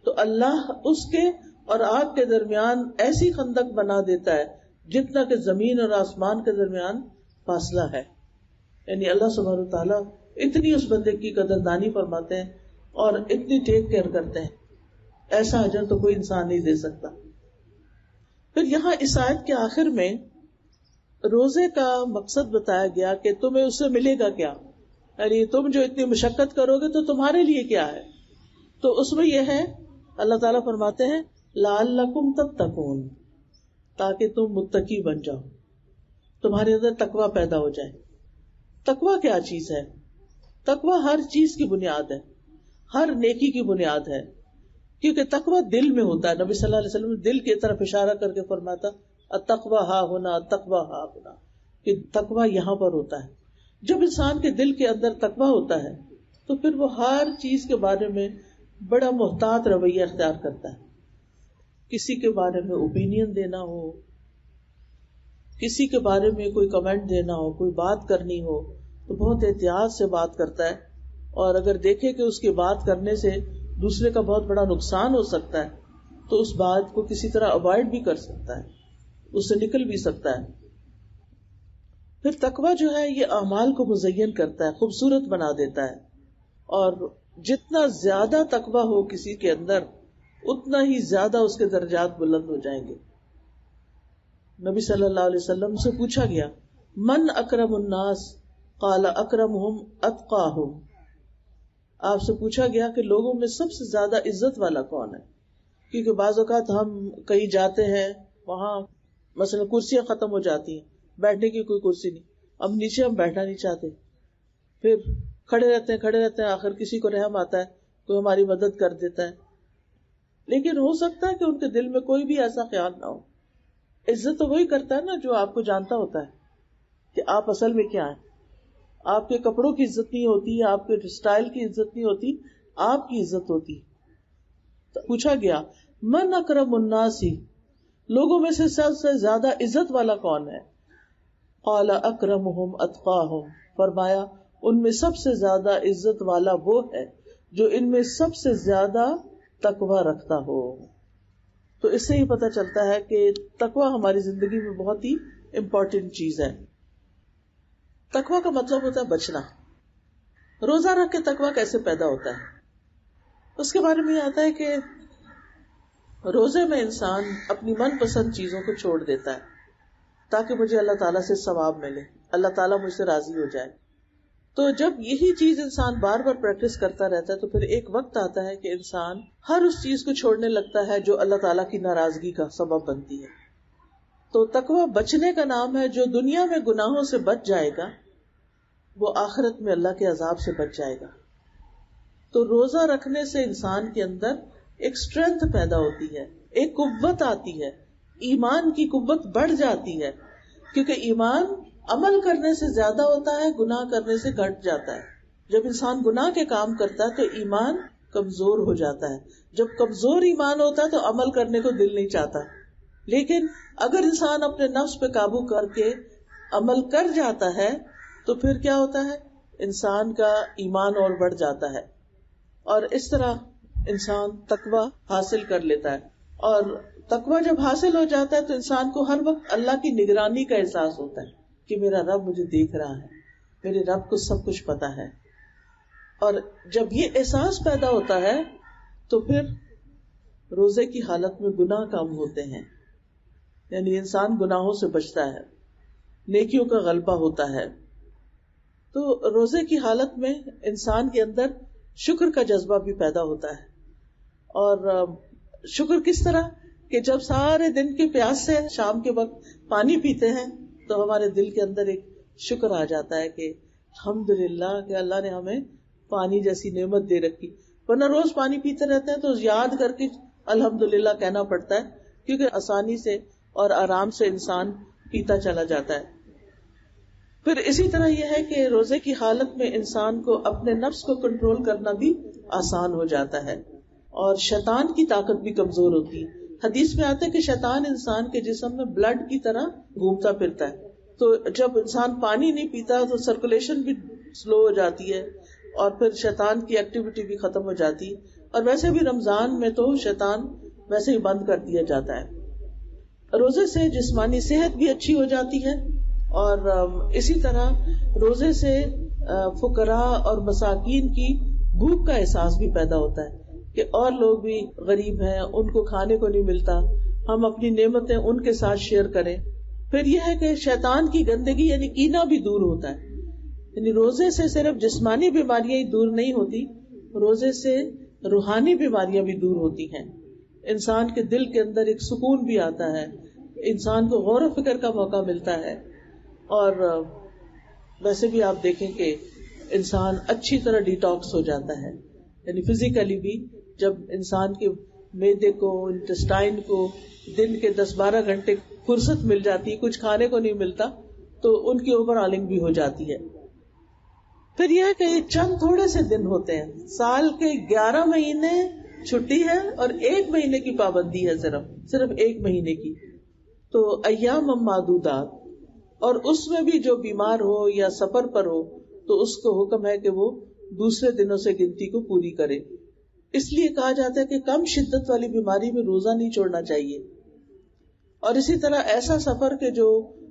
A: تو اللہ اس کے اور آگ کے درمیان ایسی خندق بنا دیتا ہے جتنا کہ زمین اور آسمان کے درمیان فاصلہ ہے. یعنی اللہ سبحانہ وتعالیٰ اتنی اس بندے کی قدردانی فرماتے ہیں اور اتنی ٹیک کیئر کرتے ہیں، ایسا اجر تو کوئی انسان نہیں دے سکتا. پھر یہاں اس آیت کے آخر میں روزے کا مقصد بتایا گیا کہ تمہیں اس سے ملے گا کیا، یعنی تم جو اتنی مشقت کرو گے تو تمہارے لیے کیا ہے. تو اس میں یہ ہے، اللہ تعالیٰ فرماتے ہیں لعلکم تتقون، تاکہ تم متقی بن جاؤ، تمہارے اندر تقوی پیدا ہو جائے. تقوی کیا چیز ہے؟ تقوی ہر چیز کی بنیاد ہے، ہر نیکی کی بنیاد ہے، کیونکہ تقوی دل میں ہوتا ہے. نبی صلی اللہ علیہ وسلم نے دل کی طرف اشارہ کر کے فرماتا التقوی ہا ہونا، التقوی ہا ہونا، کہ تقوی یہاں پر ہوتا ہے. جب انسان کے دل کے اندر تقوی ہوتا ہے تو پھر وہ ہر چیز کے بارے میں بڑا محتاط رویہ اختیار کرتا ہے. کسی کے بارے میں اوپینین دینا ہو، کسی کے بارے میں کوئی کمنٹ دینا ہو، کوئی بات کرنی ہو تو بہت احتیاط سے بات کرتا ہے، اور اگر دیکھے کہ اس کی بات کرنے سے دوسرے کا بہت بڑا نقصان ہو سکتا ہے تو اس بات کو کسی طرح اوائڈ بھی کر سکتا ہے، اس سے نکل بھی سکتا ہے. پھر تقویٰ جو ہے یہ اعمال کو مزین کرتا ہے، خوبصورت بنا دیتا ہے، اور جتنا زیادہ تقویٰ ہو کسی کے اندر اتنا ہی زیادہ اس کے درجات بلند ہو جائیں گے. نبی صلی اللہ علیہ وسلم سے پوچھا گیا من اکرم الناس قال اکرمہم اتقاہم، آپ سے پوچھا گیا کہ لوگوں میں سب سے زیادہ عزت والا کون ہے. کیونکہ بعض اوقات ہم کہیں جاتے ہیں، وہاں مثلا کرسیاں ختم ہو جاتی ہیں، بیٹھنے کی کوئی کرسی نہیں، اب نیچے ہم بیٹھنا نہیں چاہتے، پھر کھڑے رہتے ہیں، آخر کسی کو رحم آتا ہے، کوئی ہماری مدد کر دیتا ہے. لیکن ہو سکتا ہے کہ ان کے دل میں کوئی بھی ایسا خیال نہ ہو. عزت تو وہی کرتا ہے نا جو آپ کو جانتا ہوتا ہے کہ آپ اصل میں کیا ہیں. آپ کے کپڑوں کی عزت نہیں ہوتی، آپ کے اسٹائل کی عزت نہیں ہوتی، آپ کی عزت ہوتی. تو پوچھا گیا من اکرم الناس، لوگوں میں سے سب سے زیادہ عزت والا کون ہے؟ قال اکرمہم اتقاہم، فرمایا ان میں سب سے زیادہ عزت والا وہ ہے جو ان میں سب سے زیادہ تقوی رکھتا ہو. تو اس سے ہی پتہ چلتا ہے کہ تقوی ہماری زندگی میں بہت ہی امپورٹنٹ چیز ہے. تقوی کا مطلب ہوتا ہے بچنا. روزہ رکھ کے تقوی کیسے پیدا ہوتا ہے؟ اس کے بارے میں یہ آتا ہے کہ روزے میں انسان اپنی من پسند چیزوں کو چھوڑ دیتا ہے تاکہ مجھے اللہ تعالیٰ سے ثواب ملے، اللہ تعالیٰ مجھ سے راضی ہو جائے. تو جب یہی چیز انسان بار بار پریکٹس کرتا رہتا ہے تو پھر ایک وقت آتا ہے کہ انسان ہر اس چیز کو چھوڑنے لگتا ہے جو اللہ تعالیٰ کی ناراضگی کا سبب بنتی ہے. تو تقوی بچنے کا نام ہے. جو دنیا میں گناہوں سے بچ جائے گا وہ آخرت میں اللہ کے عذاب سے بچ جائے گا. تو روزہ رکھنے سے انسان کے اندر ایک اسٹرینتھ پیدا ہوتی ہے، ایک قوت آتی ہے، ایمان کی قوت بڑھ جاتی ہے، کیونکہ ایمان عمل کرنے سے زیادہ ہوتا ہے، گناہ کرنے سے گھٹ جاتا ہے. جب انسان گناہ کے کام کرتا ہے تو ایمان کمزور ہو جاتا ہے. جب کمزور ایمان ہوتا ہے تو عمل کرنے کو دل نہیں چاہتا. لیکن اگر انسان اپنے نفس پہ قابو کر کے عمل کر جاتا ہے تو پھر کیا ہوتا ہے؟ انسان کا ایمان اور بڑھ جاتا ہے، اور اس طرح انسان تقوی حاصل کر لیتا ہے. اور تقوی جب حاصل ہو جاتا ہے تو انسان کو ہر وقت اللہ کی نگرانی کا احساس ہوتا ہے کہ میرا رب مجھے دیکھ رہا ہے، میرے رب کو سب کچھ پتا ہے. اور جب یہ احساس پیدا ہوتا ہے تو پھر روزے کی حالت میں گناہ کم ہوتے ہیں، یعنی انسان گناہوں سے بچتا ہے، نیکیوں کا غلبہ ہوتا ہے. تو روزے کی حالت میں انسان کے اندر شکر کا جذبہ بھی پیدا ہوتا ہے، اور شکر کس طرح کہ جب سارے دن کی پیاس سے شام کے وقت پانی پیتے ہیں تو ہمارے دل کے اندر ایک شکر آ جاتا ہے کہ الحمدللہ کہ اللہ نے ہمیں پانی جیسی نعمت دے رکھی. ورنہ روز پانی پیتے رہتے ہیں تو یاد کر کے الحمدللہ کہنا پڑتا ہے, کیونکہ آسانی سے اور آرام سے انسان پیتا چلا جاتا ہے. پھر اسی طرح یہ ہے کہ روزے کی حالت میں انسان کو اپنے نفس کو کنٹرول کرنا بھی آسان ہو جاتا ہے اور شیطان کی طاقت بھی کمزور ہوتی ہے. حدیث میں آتا ہے کہ شیطان انسان کے جسم میں بلڈ کی طرح گھومتا پھرتا ہے, تو جب انسان پانی نہیں پیتا تو سرکولیشن بھی سلو ہو جاتی ہے اور پھر شیطان کی ایکٹیویٹی بھی ختم ہو جاتی ہے. اور ویسے بھی رمضان میں تو شیطان ویسے ہی بند کر دیا جاتا ہے. روزے سے جسمانی صحت بھی اچھی ہو جاتی ہے اور اسی طرح روزے سے فقراء اور مساکین کی بھوک کا احساس بھی پیدا ہوتا ہے کہ اور لوگ بھی غریب ہیں, ان کو کھانے کو نہیں ملتا, ہم اپنی نعمتیں ان کے ساتھ شیئر کریں. پھر یہ ہے کہ شیطان کی گندگی یعنی کینہ بھی دور ہوتا ہے. یعنی روزے سے صرف جسمانی بیماریاں ہی دور نہیں ہوتی, روزے سے روحانی بیماریاں بھی دور ہوتی ہیں. انسان کے دل کے اندر ایک سکون بھی آتا ہے, انسان کو غور و فکر کا موقع ملتا ہے. اور ویسے بھی آپ دیکھیں کہ انسان اچھی طرح ڈیٹاکس ہو جاتا ہے, یعنی فزیکلی بھی. جب انسان کے معدے کو, انٹسٹائن کو دن کے 10-12 گھنٹے فرصت مل جاتی, کچھ کھانے کو نہیں ملتا, تو ان کی اوور آلنگ بھی ہو جاتی ہے. پھر یہ ہے کہ چند تھوڑے سے دن ہوتے ہیں, سال کے 11 مہینے چھٹی ہے اور 1 مہینے کی پابندی ہے, صرف 1 مہینے کی. تو ایام معدودات, اور اس میں بھی جو بیمار ہو یا سفر پر ہو تو اس کو حکم ہے کہ وہ دوسرے دنوں سے گنتی کو پوری کرے. اس لیے کہا جاتا ہے کہ کم شدت والی بیماری میں روزہ نہیں چھوڑنا چاہیے. اور اسی طرح ایسا سفر کہ جو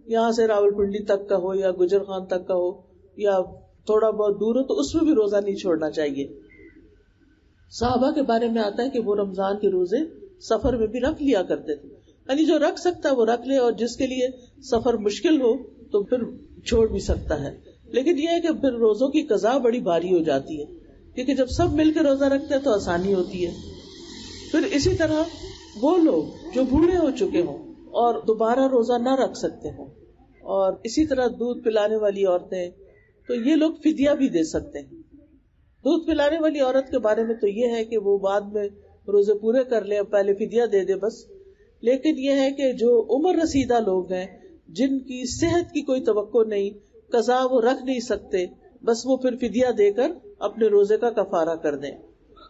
A: یہاں سے راولپنڈی تک کا ہو یا گجر خان تک کا ہو یا تھوڑا بہت دور ہو تو اس میں بھی روزہ نہیں چھوڑنا چاہیے. صحابہ کے بارے میں آتا ہے کہ وہ رمضان کے روزے سفر میں بھی رکھ لیا کرتے تھے. یعنی جو رکھ سکتا ہے وہ رکھ لے, اور جس کے لیے سفر مشکل ہو تو پھر چھوڑ بھی سکتا ہے. لیکن یہ ہے کہ پھر روزوں کی قضا بڑی بھاری ہو جاتی ہے, کیونکہ جب سب مل کے روزہ رکھتے ہیں تو آسانی ہوتی ہے. پھر اسی طرح وہ لوگ جو بوڑھے ہو چکے ہوں اور دوبارہ روزہ نہ رکھ سکتے ہوں, اور اسی طرح دودھ پلانے والی عورتیں, تو یہ لوگ فدیہ بھی دے سکتے ہیں. دودھ پلانے والی عورت کے بارے میں تو یہ ہے کہ وہ بعد میں روزے پورے کر لے, پہلے فدیہ دے دے بس. لیکن یہ ہے کہ جو عمر رسیدہ لوگ ہیں, جن کی صحت کی کوئی توقع نہیں, قضا وہ رکھ نہیں سکتے, بس وہ پھر فدیہ دے کر اپنے روزے کا کفارہ کر دیں.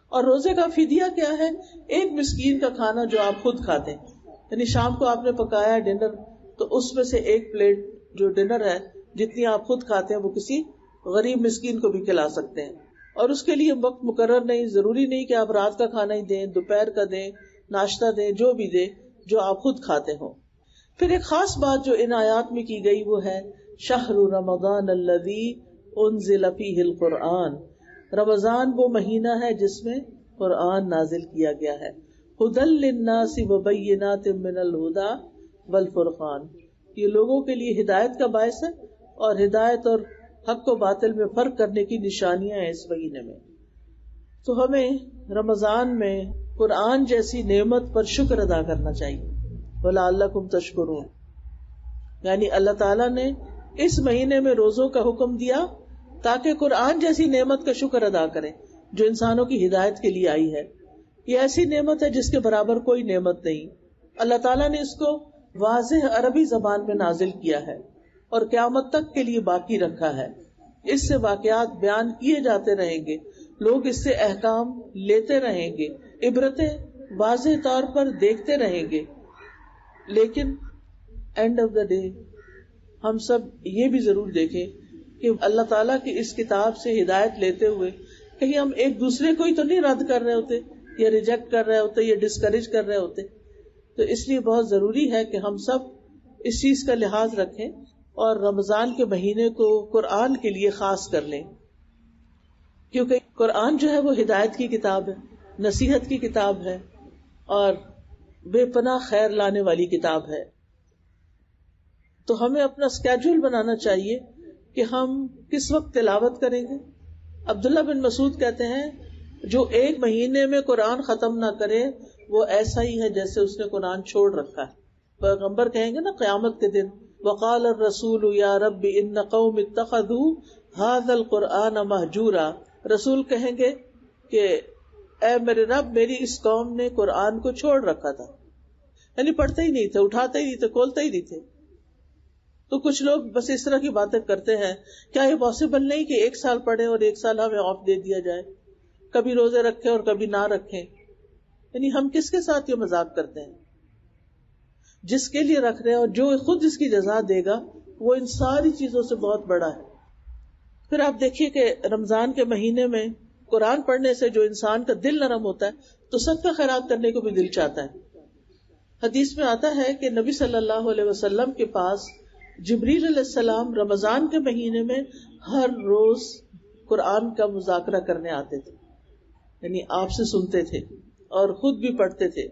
A: اور روزے کا فدیہ کیا ہے؟ 1 مسکین کا کھانا جو آپ خود کھاتے ہیں. یعنی شام کو آپ نے پکایا ڈنر, تو اس میں سے 1 پلیٹ جو ڈنر ہے جتنی آپ خود کھاتے ہیں وہ کسی غریب مسکین کو بھی کھلا سکتے ہیں. اور اس کے لیے وقت مقرر نہیں, ضروری نہیں کہ آپ رات کا کھانا ہی دیں, دوپہر کا دیں, ناشتہ دیں, جو بھی دیں جو آپ خود کھاتے ہوں. پھر ایک خاص بات جو ان آیات میں کی گئی وہ ہے شہر رمضان الذی انزل فیہ القرآن. رمضان وہ مہینہ ہے جس میں قرآن نازل کیا گیا ہے. ھدی للناس وبینات من الھدی والفرقان, یہ لوگوں کے لیے ہدایت کا باعث ہے اور ہدایت اور حق و باطل میں فرق کرنے کی نشانیاں ہیں اس مہینے میں. تو ہمیں رمضان میں قرآن جیسی نعمت پر شکر ادا کرنا چاہیے. وَلَعَلَّكُمْ تَشْكُرُونَ, یعنی اللہ تعالیٰ نے اس مہینے میں روزوں کا حکم دیا تاکہ قرآن جیسی نعمت کا شکر ادا کریں جو انسانوں کی ہدایت کے لیے آئی ہے. یہ ایسی نعمت ہے جس کے برابر کوئی نعمت نہیں. اللہ تعالیٰ نے اس کو واضح عربی زبان میں نازل کیا ہے اور قیامت تک کے لیے باقی رکھا ہے. اس سے واقعات بیان کیے جاتے رہیں گے, لوگ اس سے احکام لیتے رہیں گے, عبرتیں واضح طور پر دیکھتے رہیں گے. لیکن اینڈ آف دا ڈے ہم سب یہ بھی ضرور دیکھیں کہ اللہ تعالیٰ کی اس کتاب سے ہدایت لیتے ہوئے کہیں ہم ایک دوسرے کو ہی تو نہیں رد کر رہے ہوتے یا ریجیکٹ کر رہے ہوتے یا ڈسکریج کر رہے ہوتے. تو اس لیے بہت ضروری ہے کہ ہم سب اس چیز کا لحاظ رکھیں اور رمضان کے مہینے کو قرآن کے لیے خاص کر لیں, کیونکہ قرآن جو ہے وہ ہدایت کی کتاب ہے, نصیحت کی کتاب ہے اور بے پناہ خیر لانے والی کتاب ہے. تو ہمیں اپنا اسکیڈول بنانا چاہیے کہ ہم کس وقت تلاوت کریں گے. عبداللہ بن مسعود کہتے ہیں جو 1 مہینے میں قرآن ختم نہ کرے وہ ایسا ہی ہے جیسے اس نے قرآن چھوڑ رکھا ہے. پیغمبر کہیں گے نا قیامت کے دن وقال الرسول یا رب ان قوم اتخذوا هذا القرآن مہجورا، رسول کہیں گے کہ اے میرے رب میری اس قوم نے قرآن کو چھوڑ رکھا تھا، یعنی پڑھتے ہی نہیں تھے، اٹھاتے ہی نہیں تھے، کھولتے ہی نہیں تھے. تو کچھ لوگ بس اس طرح کی باتیں کرتے ہیں. کیا یہ پاسبل نہیں کہ 1 سال پڑھے اور 1 سال ہمیں آف دے دیا جائے، کبھی روزے رکھیں اور کبھی نہ رکھیں؟ یعنی ہم کس کے ساتھ یہ مذاق کرتے ہیں؟ جس کے لیے رکھ رہے ہیں اور جو خود اس کی جزا دے گا وہ ان ساری چیزوں سے بہت بڑا ہے. پھر آپ دیکھیے کہ رمضان کے مہینے میں قرآن پڑھنے سے جو انسان کا دل نرم ہوتا ہے تو صدقہ خیرات کرنے کو بھی دل چاہتا ہے. حدیث میں آتا ہے کہ نبی صلی اللہ علیہ وسلم کے پاس جبریل علیہ السلام رمضان کے مہینے میں ہر روز قرآن کا مذاکرہ کرنے آتے تھے، یعنی آپ سے سنتے تھے اور خود بھی پڑھتے تھے.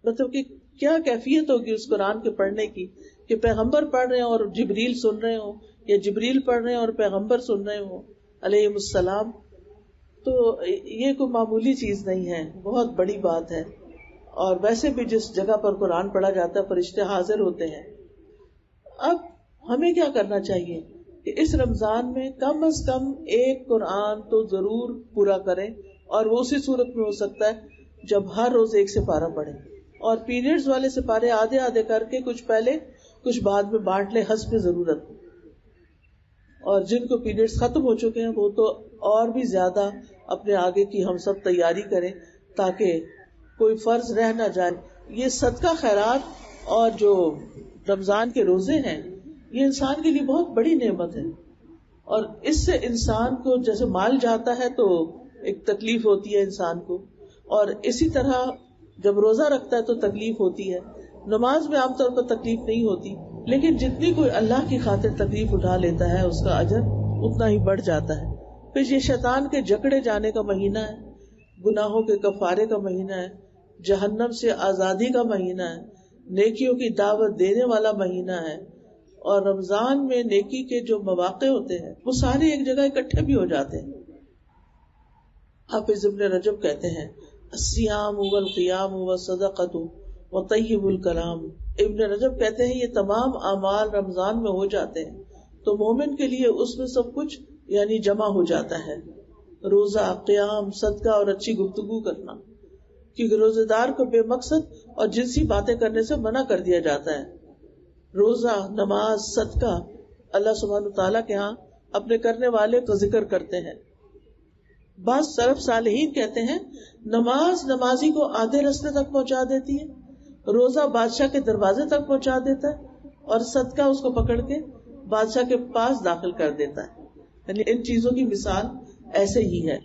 A: مطلب کہ کیا کیفیت ہوگی اس قرآن کے پڑھنے کی کہ پیغمبر پڑھ رہے ہیں اور جبریل سن رہے ہوں، یا جبریل پڑھ رہے ہیں اور پیغمبر سن رہے ہوں علیہ السلام. تو یہ کوئی معمولی چیز نہیں ہے، بہت بڑی بات ہے. اور ویسے بھی جس جگہ پر قرآن پڑھا جاتا ہے فرشتے حاضر ہوتے ہیں. اب ہمیں کیا کرنا چاہیے کہ اس رمضان میں کم از کم ایک قرآن تو ضرور پورا کریں، اور وہ اسی صورت میں ہو سکتا ہے جب ہر روز ایک سپارہ پڑھیں، اور پیریڈز والے سپارے آدھے آدھے کر کے کچھ پہلے کچھ بعد میں بانٹ لیں حسب ضرورت. اور جن کو پیریڈز ختم ہو چکے ہیں وہ تو اور بھی زیادہ اپنے آگے کی ہم سب تیاری کریں تاکہ کوئی فرض رہ نہ جائے. یہ صدقہ خیرات اور جو رمضان کے روزے ہیں یہ انسان کے لیے بہت بڑی نعمت ہے، اور اس سے انسان کو جیسے مال جاتا ہے تو ایک تکلیف ہوتی ہے انسان کو، اور اسی طرح جب روزہ رکھتا ہے تو تکلیف ہوتی ہے. نماز میں عام طور پر تکلیف نہیں ہوتی، لیکن جتنی کوئی اللہ کی خاطر تکلیف اٹھا لیتا ہے اس کا اجر اتنا ہی بڑھ جاتا ہے. پھر یہ شیطان کے جکڑے جانے کا مہینہ ہے، گناہوں کے کفارے کا مہینہ ہے، جہنم سے آزادی کا مہینہ ہے، نیکیوں کی دعوت دینے والا مہینہ ہے. اور رمضان میں نیکی کے جو مواقع ہوتے ہیں وہ سارے ایک جگہ اکٹھے بھی ہو جاتے ہیں. حافظ ابن رجب کہتے ہیں الصیام والقیام والصدقۃ وطیب الکلام. ابن رجب کہتے ہیں یہ تمام اعمال رمضان میں ہو جاتے ہیں تو مومن کے لیے اس میں سب کچھ یعنی جمع ہو جاتا ہے. روزہ، قیام، صدقہ اور اچھی گفتگو کرنا، کیونکہ روزے دار کو بے مقصد اور جنسی باتیں کرنے سے منع کر دیا جاتا ہے. روزہ، نماز، صدقہ اللہ سبحانہ تعالیٰ کے ہاں اپنے کرنے والے کا ذکر کرتے ہیں. بعض سلف صالحین کہتے ہیں نماز نمازی کو آدھے راستے تک پہنچا دیتی ہے، روزہ بادشاہ کے دروازے تک پہنچا دیتا ہے، اور صدقہ اس کو پکڑ کے بادشاہ کے پاس داخل کر دیتا ہے. یعنی ان چیزوں کی مثال ایسے ہی ہے.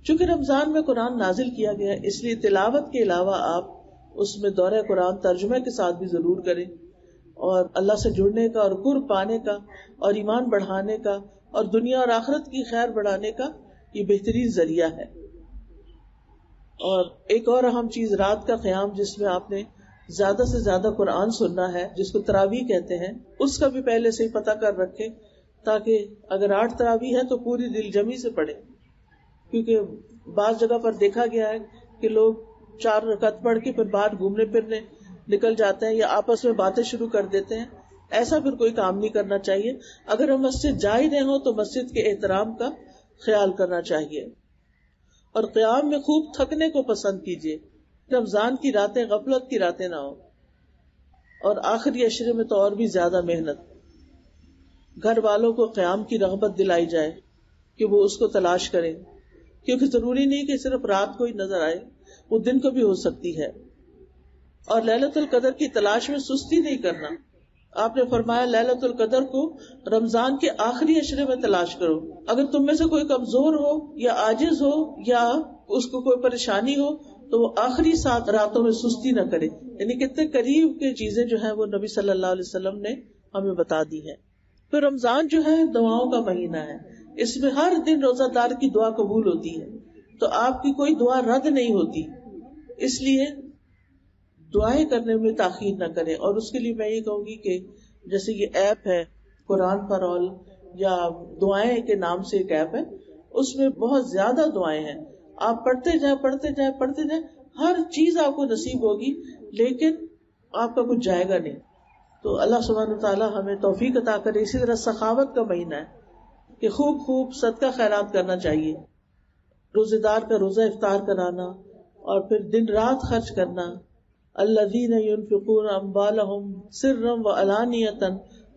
A: چونکہ رمضان میں قرآن نازل کیا گیا اس لیے تلاوت کے علاوہ آپ اس میں دورہ قرآن ترجمے کے ساتھ بھی ضرور کریں، اور اللہ سے جڑنے کا اور قرب پانے کا اور ایمان بڑھانے کا اور دنیا اور آخرت کی خیر بڑھانے کا یہ بہترین ذریعہ ہے. اور ایک اور اہم چیز رات کا قیام، جس میں آپ نے زیادہ سے زیادہ قرآن سننا ہے، جس کو تراویح کہتے ہیں، اس کا بھی پہلے سے ہی پتہ کر رکھیں تاکہ اگر 8 تراویح ہے تو پوری دل جمی سے پڑھیں. کیونکہ بعض جگہ پر دیکھا گیا ہے کہ لوگ 4 رکعت پڑھ کے پھر باہر گھومنے پھرنے نکل جاتے ہیں یا آپس میں باتیں شروع کر دیتے ہیں. ایسا پھر کوئی کام نہیں کرنا چاہیے. اگر ہم مسجد جا ہی رہے ہوں تو مسجد کے احترام کا خیال کرنا چاہیے. اور قیام میں خوب تھکنے کو پسند کیجیے. رمضان کی راتیں غفلت کی راتیں نہ ہو، اور آخری عشرے میں تو اور بھی زیادہ محنت. گھر والوں کو قیام کی رغبت دلائی جائے کہ وہ اس کو تلاش کریں، کیونکہ ضروری نہیں کہ صرف رات کو ہی نظر آئے، وہ دن کو بھی ہو سکتی ہے. اور لیلۃ القدر کی تلاش میں سستی نہیں کرنا. آپ نے فرمایا لیلۃ القدر کو رمضان کے آخری عشرے میں تلاش کرو. اگر تم میں سے کوئی کمزور ہو یا عاجز ہو یا اس کو کوئی پریشانی ہو تو وہ آخری 7 راتوں میں سستی نہ کرے. یعنی کتنے قریب کی چیزیں جو ہیں وہ نبی صلی اللہ علیہ وسلم نے ہمیں بتا دی ہیں. پھر رمضان جو ہے دعاؤں کا مہینہ ہے، اس میں ہر دن روزہ دار کی دعا قبول ہوتی ہے، تو آپ کی کوئی دعا رد نہیں ہوتی. اس لیے دعائیں کرنے میں تاخیر نہ کریں. اور اس کے لیے میں یہ کہوں گی کہ جیسے یہ ایپ ہے قرآن فار آل یا دعائیں کے نام سے ایک ایپ ہے، اس میں بہت زیادہ دعائیں ہیں. آپ پڑھتے جائیں، ہر چیز آپ کو نصیب ہوگی، لیکن آپ کا کچھ جائے گا نہیں. تو اللہ سبحانہ وتعالی ہمیں توفیق عطا کرے. اسی طرح سخاوت کا مہینہ ہے کہ خوب خوب صدقہ خیرات کرنا چاہیے. روزے دار کا روزہ افطار کرانا اور پھر دن رات خرچ کرنا. الذین ينفقون اموالهم سرا وعلانیۃ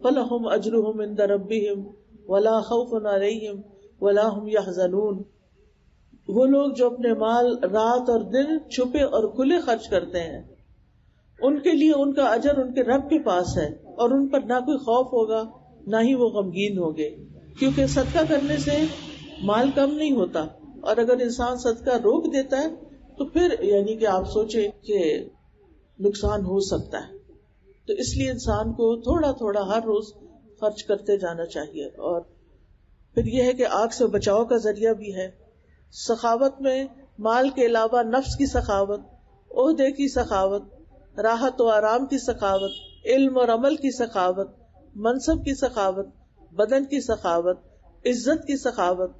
A: فلہم اجرہم عند ربہم ولا خوف علیہم ولا هم يحزنون. وہ لوگ جو اپنے مال رات اور دن چھپے اور کھلے خرچ کرتے ہیں، ان کے لیے ان کا اجر ان کے رب کے پاس ہے، اور ان پر نہ کوئی خوف ہوگا نہ ہی وہ غمگین ہوگے. کیونکہ صدقہ کرنے سے مال کم نہیں ہوتا، اور اگر انسان صدقہ روک دیتا ہے تو پھر یعنی کہ آپ سوچیں کہ نقصان ہو سکتا ہے. تو اس لیے انسان کو تھوڑا تھوڑا ہر روز خرچ کرتے جانا چاہیے. اور پھر یہ ہے کہ آگ سے بچاؤ کا ذریعہ بھی ہے. سخاوت میں مال کے علاوہ نفس کی سخاوت، عہدے کی سخاوت، راحت و آرام کی سخاوت، علم اور عمل کی سخاوت، منصب کی سخاوت، بدن کی سخاوت، عزت کی سخاوت،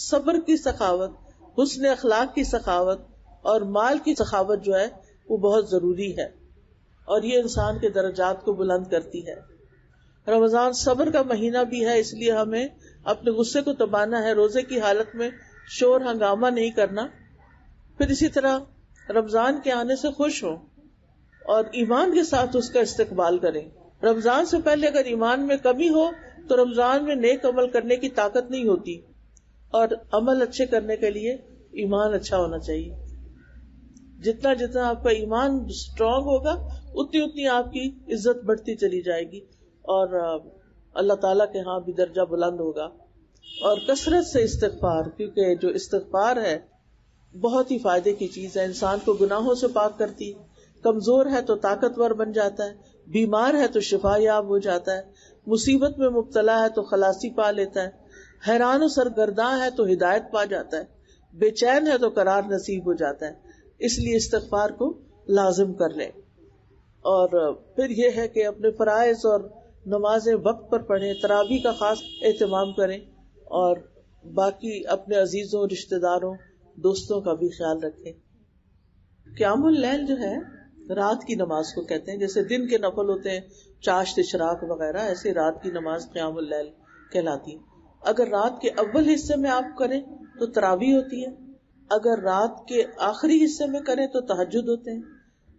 A: صبر کی سخاوت، حسن اخلاق کی سخاوت اور مال کی سخاوت جو ہے وہ بہت ضروری ہے، اور یہ انسان کے درجات کو بلند کرتی ہے. رمضان صبر کا مہینہ بھی ہے، اس لیے ہمیں اپنے غصے کو دبانا ہے، روزے کی حالت میں شور ہنگامہ نہیں کرنا. پھر اسی طرح رمضان کے آنے سے خوش ہوں اور ایمان کے ساتھ اس کا استقبال کریں. رمضان سے پہلے اگر ایمان میں کمی ہو تو رمضان میں نیک عمل کرنے کی طاقت نہیں ہوتی، اور عمل اچھے کرنے کے لیے ایمان اچھا ہونا چاہیے. جتنا جتنا آپ کا ایمان اسٹرانگ ہوگا اتنی اتنی آپ کی عزت بڑھتی چلی جائے گی، اور اللہ تعالیٰ کے ہاں بھی درجہ بلند ہوگا. اور کثرت سے استغفار، کیونکہ جو استغفار ہے بہت ہی فائدے کی چیز ہے، انسان کو گناہوں سے پاک کرتی. کمزور ہے تو طاقتور بن جاتا ہے، بیمار ہے تو شفا یاب ہو جاتا ہے، مصیبت میں مبتلا ہے تو خلاصی پا لیتا ہے، حیران و سرگرداں ہے تو ہدایت پا جاتا ہے، بے چین ہے تو قرار نصیب ہو جاتا ہے. اس لیے استغفار کو لازم کر لیں. اور پھر یہ ہے کہ اپنے فرائض اور نمازیں وقت پر پڑھیں، تراویح کا خاص اہتمام کریں، اور باقی اپنے عزیزوں، رشتہ داروں، دوستوں کا بھی خیال رکھیں. قیام اللیل جو ہے رات کی نماز کو کہتے ہیں. جیسے دن کے نفل ہوتے ہیں چاشت، اشراق وغیرہ، ایسے رات کی نماز قیام اللیل کہلاتی. اگر رات کے اول حصے میں آپ کریں تو تراویح ہوتی ہے، اگر رات کے آخری حصے میں کریں تو تہجد ہوتے ہیں،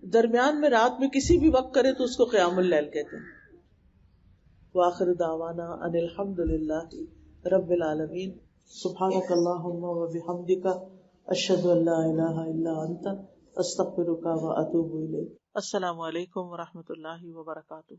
A: درمیان میں رات میں کسی بھی وقت کریں تو اس کو قیام اللیل کہتے ہیں. وآخر دعوانا ان الحمد للہ رب العالمین. سبحانک اللہم وبحمدک، اشہد ان لا الہ الا انت، استغفرک واتوب الیک. السلام علیکم ورحمۃ اللہ وبرکاتہ.